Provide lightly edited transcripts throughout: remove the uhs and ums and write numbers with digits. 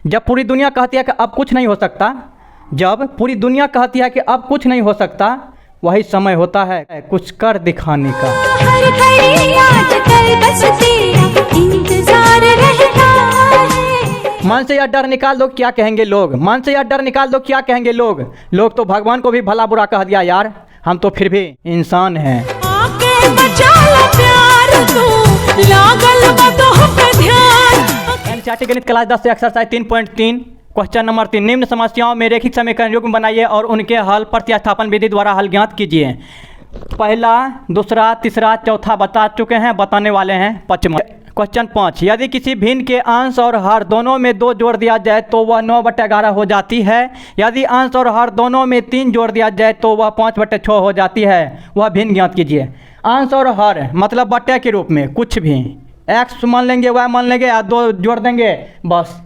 जब पूरी दुनिया कहती है कि अब कुछ नहीं हो सकता, जब पूरी दुनिया कहती है कि अब कुछ नहीं हो सकता, वही समय होता है कुछ कर दिखाने का। हर घड़ी आजकल बस तेरा इंतजार रहता है। मन से यह डर निकाल दो क्या कहेंगे लोग, मन से यह डर निकाल दो क्या कहेंगे लोग। लोग तो भगवान को भी भला बुरा कह दिया यार, हम तो फिर भी इंसान हैं। आके बचा लो प्यार तू, लागल बातों पे ध्यान। एनसीईआरटी गणित क्लास 10 से एक्सरसाइज 3.3 क्वेश्चन नंबर 3, निम्न समस्याओं में रेखिक समीकरण युग्म बनाइए और उनके हल प्रतिस्थापन विधि द्वारा हल ज्ञात कीजिए। पहला, दूसरा, तीसरा, चौथा बता चुके हैं, बताने वाले हैं पांचवा। क्वेश्चन 5, यदि किसी भिन्न के अंश और हर दोनों में 2 जोड़ दिया जाए तो वह 9/11 हो जाती है। यदि अंश और हर दोनों में 3 जोड़ दिया जाए तो वह 5/6 हो जाती है। वह भिन्न ज्ञात कीजिए। अंश और हर मतलब बट्टे के रूप में कुछ भी x मान लेंगे, y मान लेंगे, या 2 जोड़ देंगे, बस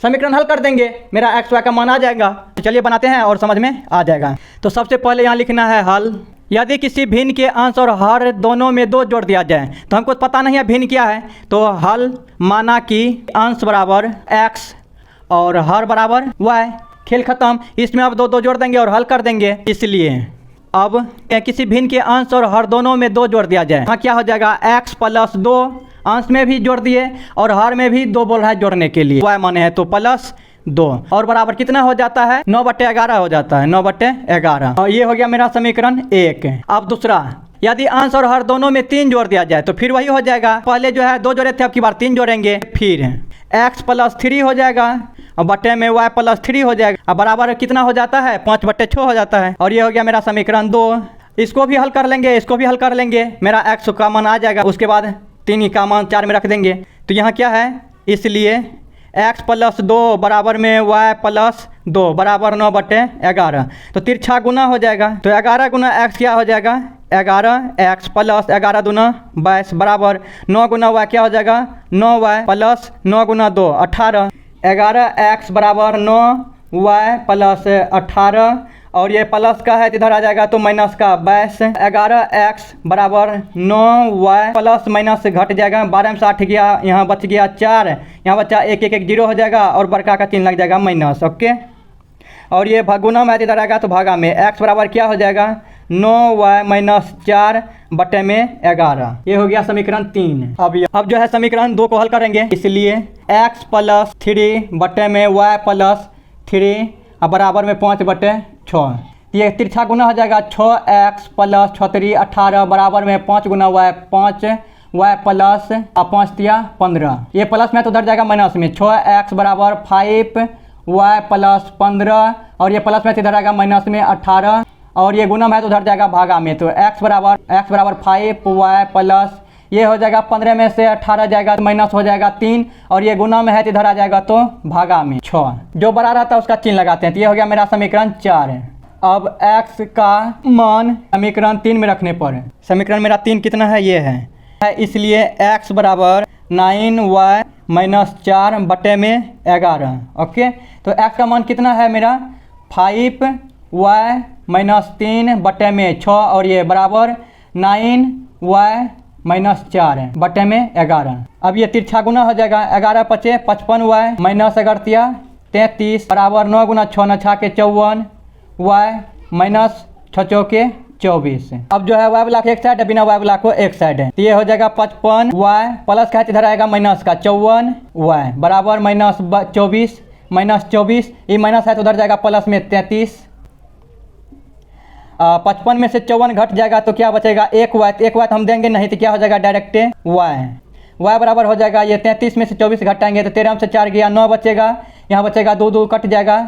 समीकरण हल कर देंगे, मेरा x y का मान आ जाएगा। तो चलिए बनाते हैं और समझ में आ जाएगा। तो सबसे पहले यहाँ लिखना है हल। यदि किसी भिन्न के अंश और हर दोनों में 2 जोड़ दिया जाए, तो हमको पता नहीं है भिन्न क्या है, तो हल माना कि अंश बराबर x और हर बराबर y, खेल खत्म। इसमें अब 2 जोड़ देंगे और हल कर देंगे। इसलिए अब किसी भिन्न के अंश और हर दोनों में 2 जोड़ दिया जाए, हाँ क्या हो जाएगा x + 2, अंश में भी जोड़ दिए और हर में भी 2 बोल रहा है जोड़ने के लिए, y माने है तो +2 और बराबर कितना हो जाता है 9/11 हो जाता है, 9/11। और ये हो गया मेरा समीकरण 1। अब दूसरा, यदि अंश और हर दोनों में 3 जोड़ दिया जाए तो फिर वही हो जाएगा, पहले जो है 2 जोड़े थे, अब की बार 3 जोड़ेंगे, फिर x + 3 हो जाएगा और बट्टे में y + 3 हो जाएगा। अब बराबर कितना हो जाता है 5/6 हो जाता है। और ये हो गया मेरा समीकरण 2। इसको भी हल कर लेंगे, इसको भी हल कर लेंगे, मेरा x का मान आ जाएगा। उसके बाद 3 का मान 4 में रख देंगे। तो यहाँ क्या है, इसलिए x + 2 बराबर में y + 2 बराबर 9/11। तो तिरछा गुना हो जाएगा, तो 11 गुना x क्या हो जाएगा 11x + 11 दूना 22 बराबर 9 गुना y क्या हो जाएगा 9y + 9 गुना 2 18। 11x बराबर 9y + 18 और ये प्लस का है तो इधर आ जाएगा तो माइनस का 22। 11x बराबर 9y प्लस माइनस घट जाएगा, 12 में से 8 गया, यहाँ बच गया 4, यहाँ बचा 1 1 1 0 हो जाएगा और बड़का का चिन्ह लग जाएगा माइनस। ओके, और ये गुना में इधर आएगा तो भागा में x बराबर क्या हो जाएगा 9y - 4 बटे में 11। ये हो गया समीकरण 3। अब जो है समीकरण 2 को हल करेंगे, इसलिए x + 3 बटे में y + 3 बराबर में 5/6। ये तिरछा गुना हो जाएगा 6x + 6 18 बराबर में 5 गुना y 5 y प्लस 5 दिया 15। ये प्लस में तो उधर जाएगा माइनस में, 6x बराबर 5 y + 15 और ये प्लस में तो इधर आएगा माइनस में 18 और ये गुना में है तो उधर जाएगा भागा में, तो x बराबर 5 y प्लस ये हो जाएगा 15 में से 18 जाएगा तो माइनस हो जाएगा 3 और ये गुना में है तो इधर आ जाएगा तो भागा में 6, जो बड़ा रहता है उसका चिन्ह लगाते हैं। तो ये हो गया मेरा समीकरण 4। अब x का मान समीकरण 3 में रखने पर समीकरण मेरा 3 कितना है ये है, इसलिए x बराबर 9y - 4 बटे में 11। ओके, तो x का मान कितना है मेरा 5y - 3 बटे में 6 और ये बराबर 9y - 4 बटे में 11। अब ये तिरछा गुना हो जाएगा, 11 × 5 = 55y - 11 33 बराबर 9 गुना 6 9 6 के 54 y - 6 चौके 24। अब जो है y ब्लॉक एक साइड है, बिना y ब्लॉक को एक साइड है, तो ये हो जाएगा 55y प्लस का इधर आएगा माइनस का 54y बराबर -24 -24 ये माइनस है तो उधर जाएगा प्लस में 33। 55 में से 54 घट जाएगा तो क्या बचेगा 1y, तो 1y तो हम देंगे नहीं तो क्या हो जाएगा डायरेक्ट y बराबर हो जाएगा ये 33 में से 24 घटाएंगे तो 13 में से 4 गया 9 बचेगा, यहाँ बचेगा 2 2 कट जाएगा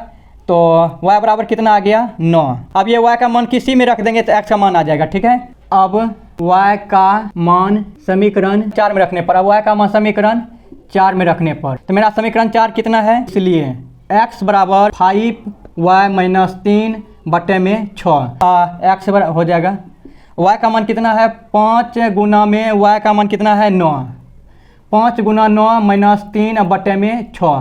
तो y बराबर कितना आ गया 9। अब ये y का मान किसी में रख देंगे तो x का मान आ जाएगा, ठीक है। अब y का मान समीकरण 4 में रखने पर, अब y का मान समीकरण 4 में रखने पर तो मेरा समीकरण 4 कितना है, इसलिए x बराबर 5y - 3 बटे में 6 x बराबर हो जाएगा y का मान कितना है 5 गुना में y का मान कितना है 9, 5 गुना 9 - 3 बटे में 6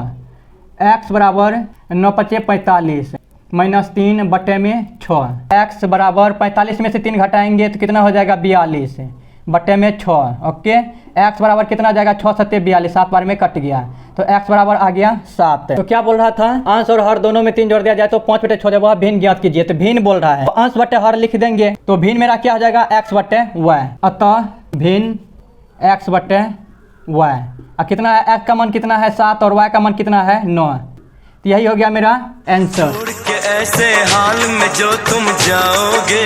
x बराबर 9 × 5 = 45 - 3 बटे में 6 x बराबर 45 में से 3 घटाएंगे तो कितना हो जाएगा 42 बट्टे में 6। ओके, x बराबर कितना आ जाएगा, 6 सत्ते 42, 7 बार में कट गया, तो x बराबर आ गया 7। तो क्या बोल रहा था, अंश और हर दोनों में 3 जोड़ दिया जाए तो 5 बटे 6 जब वह भिन्न ज्ञात कीजिए, तो भिन्न बोल रहा है, तो अंश बटे हर लिख देंगे, तो भिन्न मेरा क्या हो जाएगा, x बटे y। अतः भिन्न x बटे y, और कितना है, x का मान कितना है 7 और y का मान कितना है 9। तो यही हो गया मेरा आंसर। ऐसे हाल में जो तुम जाओगे